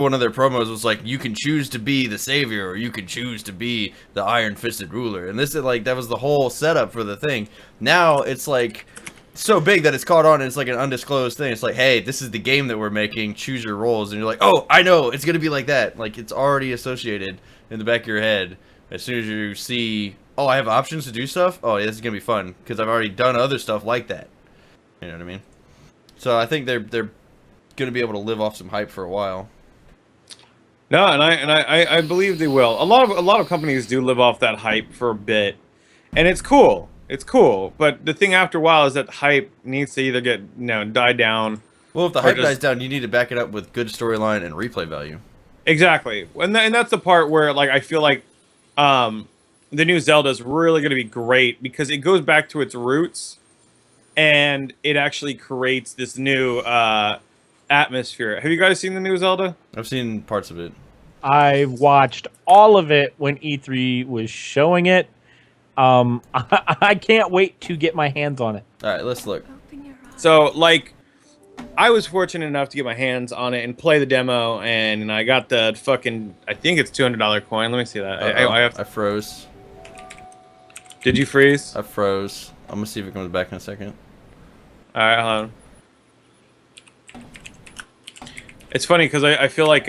one of their promos was like, you can choose to be the savior or you can choose to be the iron-fisted ruler. And this is like, that was the whole setup for the thing. Now it's like so big that it's caught on and it's like an undisclosed thing. It's like, hey, this is the game that we're making, choose your roles. And you're like, oh, I know, it's going to be like that. Like, it's already associated in the back of your head. As soon as you see, oh, I have options to do stuff, oh, yeah, this is going to be fun because I've already done other stuff like that. You know what I mean? So I think they're going to be able to live off some hype for a while. No, and I believe they will. A lot of companies do live off that hype for a bit, and it's cool. It's cool, but the thing after a while is that hype needs to either get die down. Well, if the hype dies down, you need to back it up with good storyline and replay value. Exactly, and that's the part where like I feel like the new Zelda is really going to be great because it goes back to its roots, and it actually creates this new atmosphere. Have you guys seen the new Zelda? I've seen parts of it. I watched all of it when E3 was showing it. I can't wait to get my hands on it. All right, let's look. So, like, I was fortunate enough to get my hands on it and play the demo, and I got the fucking, I think it's $200 coin. Let me see that. I froze. Did you freeze? I froze. I'm gonna see if it comes back in a second. All right, hold on. It's funny because I feel like,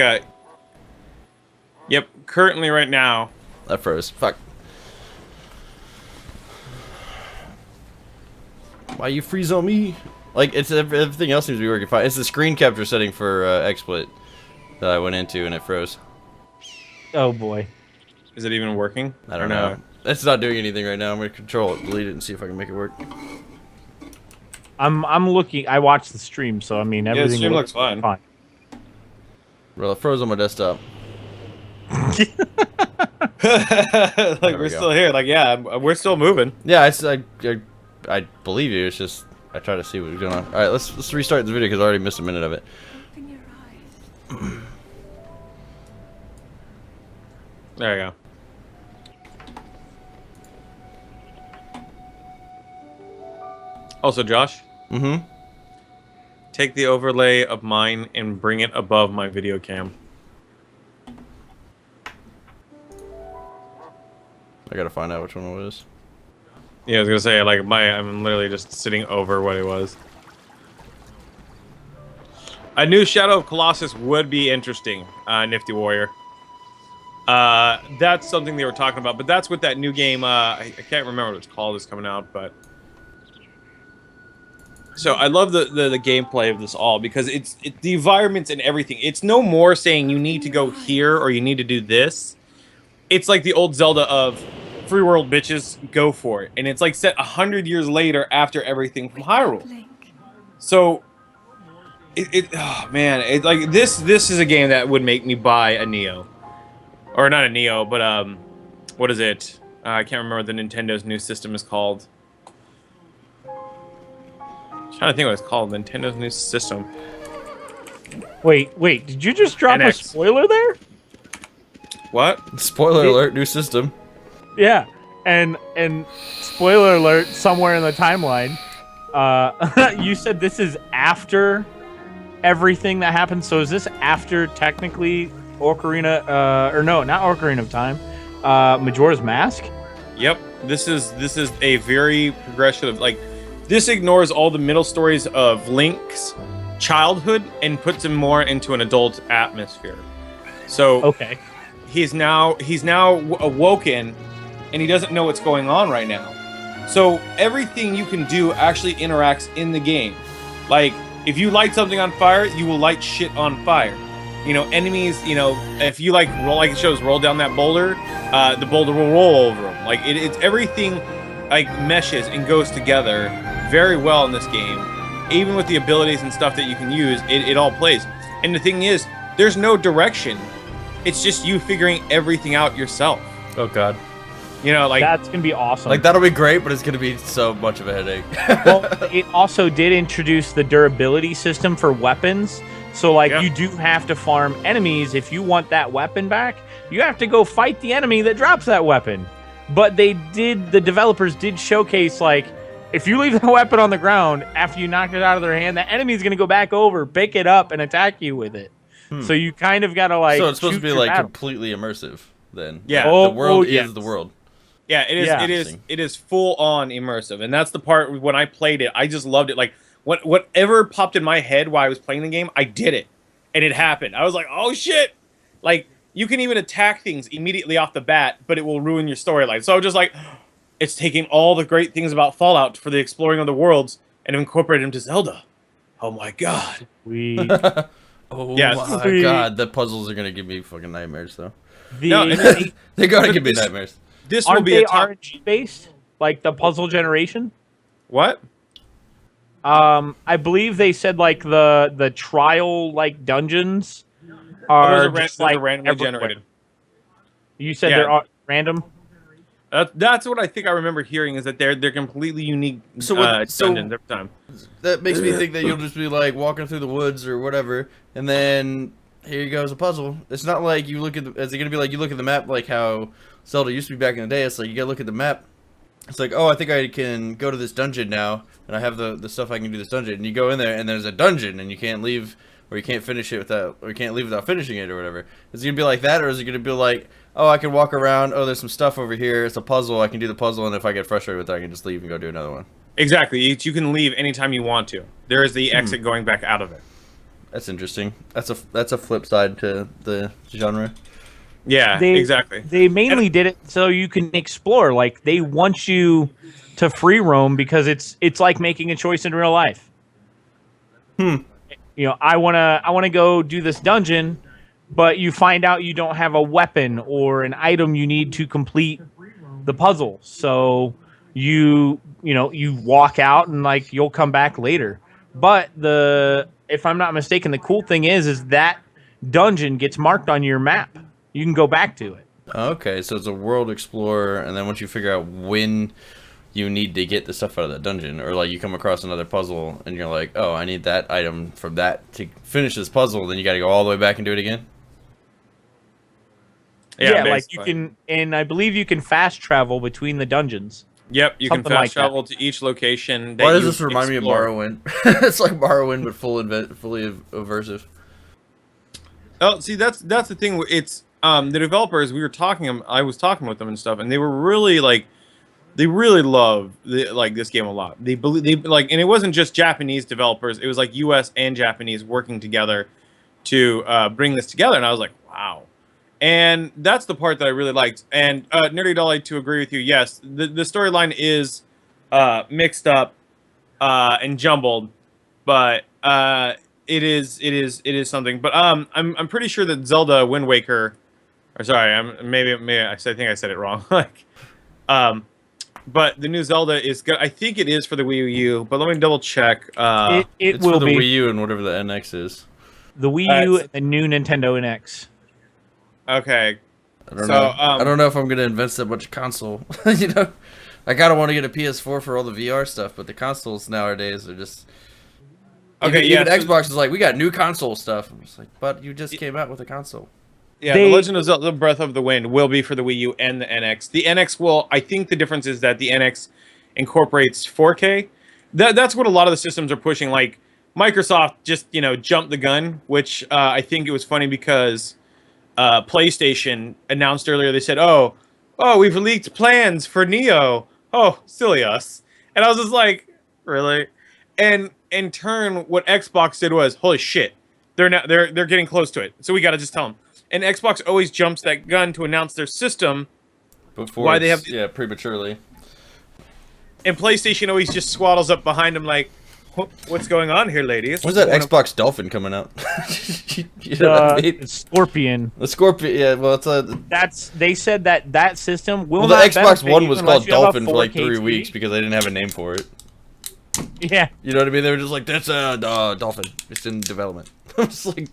yep, currently right now. I froze. Fuck. Why you freeze on me? Like, it's everything else seems to be working fine. It's the screen capture setting for XSplit that I went into and it froze. Oh boy. Is it even working? I don't know. It's not doing anything right now. I'm gonna control it, delete it, and see if I can make it work. I'm looking. I watched the stream, so I mean everything the stream looks fine. Well, it froze on my desktop. Like we're still here. Like yeah, we're still moving. Yeah, I believe you. It's just I try to see what's going on. All right, let's restart the video because I already missed a minute of it. Open your eyes. There you go. Also, Josh. Mm-hmm. Take the overlay of mine and bring it above my video cam. I gotta find out which one it was. Yeah, I was gonna say like I'm literally just sitting over what it was. A new Shadow of Colossus would be interesting, Nifty Warrior. That's something they were talking about, but that's what that new game. I can't remember what it's called. Is coming out, but. So I love the gameplay of this all because it's the environments and everything. It's no more saying you need to go here or you need to do this. It's like the old Zelda of free world bitches, go for it. And it's like set 100 years later after everything from Hyrule. So oh man, it's like this is a game that would make me buy a Neo. Or not a Neo, but what is it? I can't remember what the Nintendo's new system is called. Trying to think what it's called. Nintendo's new system. Wait, did you just drop a spoiler there? What? Spoiler alert, new system. Yeah, and spoiler alert, somewhere in the timeline, you said this is after everything that happened. So is this after technically Ocarina, or no, not Ocarina of Time, Majora's Mask? Yep. This is a very progressive like. This ignores all the middle stories of Link's childhood and puts him more into an adult atmosphere. So okay, he's now awoken, and he doesn't know what's going on right now. So everything you can do actually interacts in the game. Like if you light something on fire, you will light shit on fire. You know, enemies. You know, if you like it shows roll down that boulder, the boulder will roll over them. Like it's everything like meshes and goes together very well in this game. Even with the abilities and stuff that you can use, it all plays. And the thing is, there's no direction. It's just you figuring everything out yourself. Oh god. You know, like that's gonna be awesome. Like that'll be great, but it's gonna be so much of a headache. Well, it also did introduce the durability system for weapons. So like you do have to farm enemies if you want that weapon back. You have to go fight the enemy that drops that weapon. But the developers did showcase like if you leave the weapon on the ground after you knock it out of their hand, the enemy's going to go back over, pick it up, and attack you with it. So you kind of gotta like. So it's supposed to choose be your like battle. completely immersive then. Yeah. The world yes. is the world. Yeah, it is. Yeah. It is. It is full on immersive, and that's the part when I played it, I just loved it. Like whatever popped in my head while I was playing the game, I did it, and it happened. I was like, oh shit! Like you can even attack things immediately off the bat, but it will ruin your storyline. So I was just like, it's taking all the great things about Fallout for the exploring of the worlds and incorporating them to Zelda. Oh my god! Oh Yeah, my sweet. god, the puzzles are gonna give me fucking nightmares though. No, and They gotta But give me this- nightmares. this will aren't be they a top. RNG based? Like the puzzle generation? What? I believe they said like the trial like dungeons Oh, are those just are like randomly everywhere. generated. You said Yeah. they're all random. That's what I think I remember hearing is that they're completely unique So what- so- dungeons every time. That makes me think that you'll just be like walking through the woods or whatever, and then here goes a puzzle. It's not like you look at the, is it gonna be like you look at the map like how Zelda used to be back in the day? It's like you gotta look at the map. It's like, oh, I think I can go to this dungeon now, and I have the stuff I can do this dungeon. And you go in there, and there's a dungeon, and you can't leave, or you can't finish it without, or you can't leave without finishing it, or whatever. Is it gonna be like that, or is it gonna be like, oh, I can walk around, oh, there's some stuff over here, it's a puzzle, I can do the puzzle, and if I get frustrated with it, I can just leave and go do another one. Exactly. You can leave anytime you want to. There is the exit going back out of it. That's interesting. That's a flip side to the genre. Yeah, They- exactly. They mainly did it so you can explore. Like they want you to free roam because it's like making a choice in real life. You know, I wanna go do this dungeon, but you find out you don't have a weapon or an item you need to complete the puzzle. So you walk out and like you'll come back later. But if I'm not mistaken, the cool thing is that dungeon gets marked on your map. You can go back to it. Okay, so it's a world explorer, and then once you figure out when you need to get the stuff out of that dungeon, or like you come across another puzzle and you're like, oh, I need that item from that to finish this puzzle, then you got to go all the way back and do it again. Yeah, like you basically. can, and I believe you can fast travel between the dungeons. Yep, you can something fast like that. travel to each location. That Why does you this remind me of explore. Morrowind? It's like Morrowind, but fully aversive. Oh, see, that's the thing. It's the developers. I was talking with them and stuff, and they were really like, they really love this game a lot. They like, and it wasn't just Japanese developers. It was like U.S. and Japanese working together to bring this together. And I was like, wow. And that's the part that I really liked. And Nerdy Dolly, to agree with you, yes, the storyline is mixed up and jumbled, but it is something. But I'm pretty sure that Zelda Wind Waker, or sorry, maybe I think I said it wrong. Like, but the new Zelda is good. I think it is for the Wii U, but let me double check. it It's will for the be Wii U and whatever the NX is. the Wii U it's- and the new Nintendo NX. Okay, I don't So, know. I don't know if I'm gonna invest that much console. You know, I gotta want to get a PS4 for all the VR stuff, but the consoles nowadays are just. Okay, even yeah, Xbox is like, we got new console stuff. I'm just like, but you just came out with a console. yeah, They- The Legend of Zelda: Breath of the Wind will be for the Wii U and the NX. The NX will. I think the difference is that the NX incorporates 4K. That's what a lot of the systems are pushing. Like Microsoft just jumped the gun, which I think it was funny because PlayStation announced earlier. They said, "Oh, we've leaked plans for Neo." Oh, silly us! And I was just like, really? And in turn, what Xbox did was, holy shit, they're getting close to it. So we got to just tell them. And Xbox always jumps that gun to announce their system, Before Why they it's- have- prematurely. and PlayStation always just swaddles up behind them like, "What's going on here, ladies?" When's that Wanna- Xbox Dolphin coming out? You know what I mean? Scorpion. The Scorpion. Yeah, well, it's a. They said that system will Well, the not Xbox benefit One you was unless called you have a Dolphin for like 4K 3 TV. weeks because they didn't have a name for it. Yeah, You know what I mean? They were just like, that's a Dolphin. It's in development. I was like,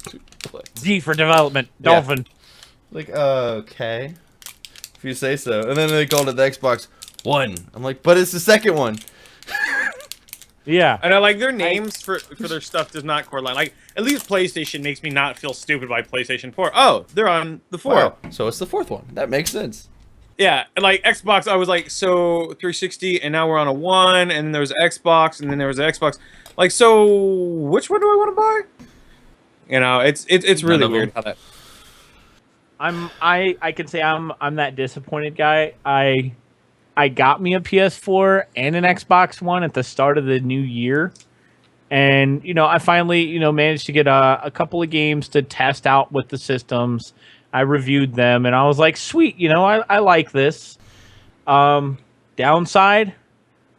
what? D for development. Yeah. Dolphin. Like, okay. If you say so. And then they called it the Xbox One. I'm like, but it's the second one. Yeah. And I like their names for their stuff does not correlate. Like at least PlayStation makes me not feel stupid by PlayStation 4. Oh, they're on the 4. Wow. So it's the fourth one. That makes sense. Yeah, and like Xbox, I was like, so 360, and now we're on a 1, and then there was Xbox, and then there was an Xbox. Like, so which one do I want to buy? You know, it's really of weird them. how that. I can say I'm that disappointed guy. I got me a PS4 and an Xbox One at the start of the new year. And, I finally, managed to get a couple of games to test out with the systems. I reviewed them and I was like, sweet, I like this. Downside,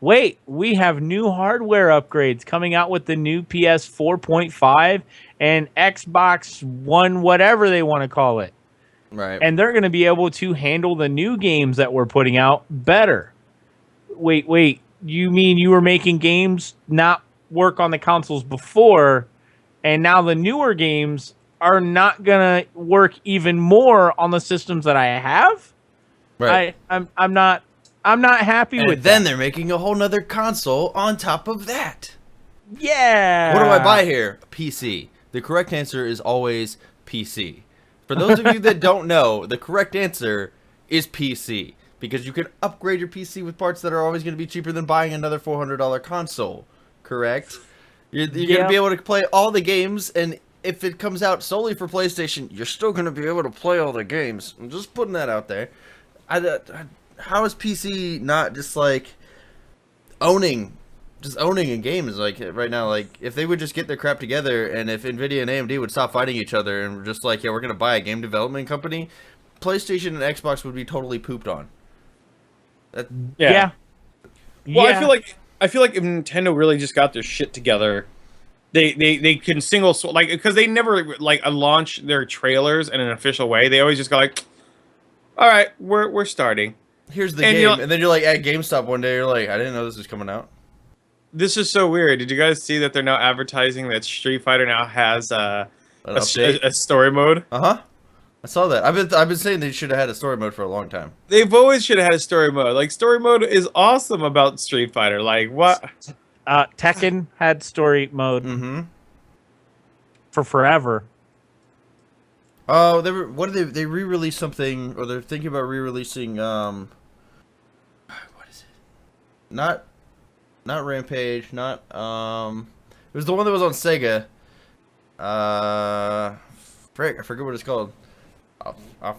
wait, we have new hardware upgrades coming out with the new PS 4.5 and Xbox One, whatever they want to call it. Right. And they're going to be able to handle the new games that we're putting out better. Wait, you mean you were making games not work on the consoles before, and now the newer games are not going to work even more on the systems that I have? Right. I'm not happy And with then that. they're making a whole nother console on top of that. Yeah. What do I buy here? PC. The correct answer is always PC. For those of you that don't know, the correct answer is PC. Because you can upgrade your PC with parts that are always going to be cheaper than buying another $400 console. Correct? You're going to be able to play all the games, and if it comes out solely for PlayStation, you're still going to be able to play all the games. I'm just putting that out there. How is PC not just like owning in games like right now? Like if they would just get their crap together, and if Nvidia and AMD would stop fighting each other and just like, yeah, we're gonna buy a game development company, PlayStation and Xbox would be totally pooped on. Yeah. Well, Yeah. I feel like if Nintendo really just got their shit together, they can like, because they never like launch their trailers in an official way. They always just go like, all right, we're starting. Here's the And game, and then you're like at GameStop one day, you're like, I didn't know this was coming out. This is so weird. Did you guys see that they're now advertising that Street Fighter now has An update. a story mode? I saw that. I've been saying they should have had a story mode for a long time. They've always should have had a story mode. Like story mode is awesome about Street Fighter. Like what? Tekken had story mode Mm-hmm. for forever. Oh, they re-released something, or they're thinking about re-releasing what is it? Not Rampage, not it was the one that was on Sega. Frick, I forget what it's called. I'll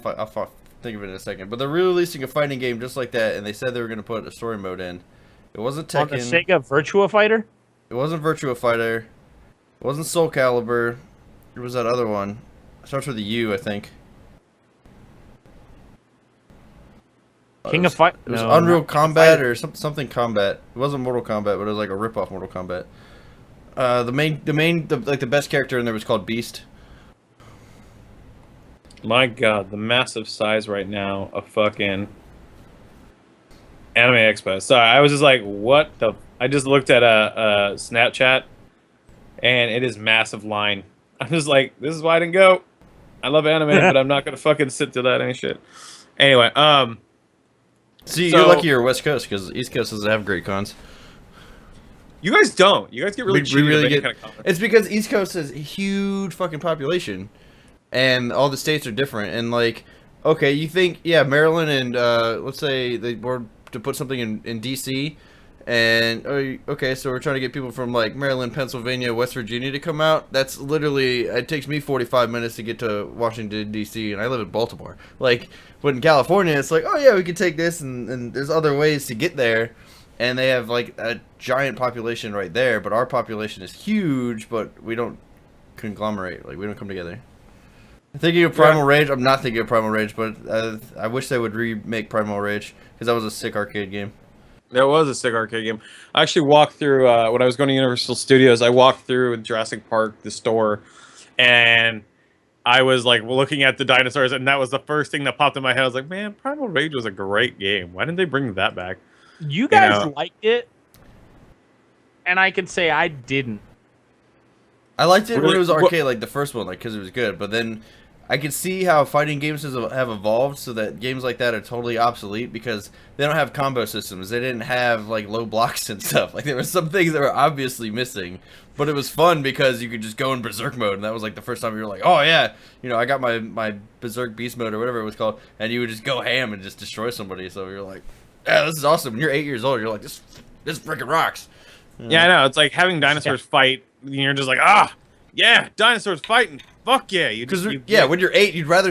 think of it in a second. But they're re-releasing a fighting game just like that, and they said they were going to put a story mode in. It wasn't On the Tekken. Sega Virtua Fighter? It wasn't Virtua Fighter. It wasn't Soul Calibur. It was that other one. It starts with a U, I think. King of Fight? It was No, Unreal not King of Combat Fighter. or something Combat. It wasn't Mortal Kombat, but it was like a rip-off Mortal Kombat. The best character in there was called Beast. My God, the massive size right now of fucking Anime Expo. Sorry, I was just like, what the? I just looked at a Snapchat, and it is massive line. I'm just like, this is why I didn't go. I love anime, but I'm not gonna fucking sit through that any shit. Anyway, See, So- you're lucky you're West Coast, because East Coast doesn't have great cons. you guys don't. You guys get really We cheated really of any get. kind of content. It's because East Coast has a huge fucking population, and all the states are different. And like, okay, you think, yeah, Maryland and let's say they were to put something in DC, and okay, so we're trying to get people from like Maryland, Pennsylvania, West Virginia to come out. That's literally, it takes me 45 minutes to get to Washington DC, and I live in Baltimore. Like, but in California, it's like, oh yeah, we could take this, and there's other ways to get there. And they have like a giant population right there, but our population is huge, but we don't conglomerate. Like, we don't come together. I'm thinking of Primal Rage. I'm not thinking of Primal Rage, but I wish they would remake Primal Rage, because that was a sick arcade game. There was a sick arcade game. I actually walked through when I was going to Universal Studios. I walked through Jurassic Park, the store, and I was like looking at the dinosaurs, and that was the first thing that popped in my head. I was like, man, Primal Rage was a great game. Why didn't they bring that back? You guys know. liked it, and I can say I didn't. I liked it when Really? it was arcade, like the first one, like because it was good. But then I could see how fighting games have evolved so that games like that are totally obsolete because they don't have combo systems. They didn't have like low blocks and stuff. Like there were some things that were obviously missing, but it was fun because you could just go in Berserk mode, and that was like the first time you were like, oh yeah, I got my Berserk Beast mode or whatever it was called, and you would just go ham and just destroy somebody. So you're like, yeah, this is awesome. When you're 8 years old, you're like, this freaking rocks. Yeah, I know. It's like having dinosaurs fight. You're just like, Yeah, dinosaurs fighting. Fuck yeah. You Because you- yeah, when you're 8, you'd rather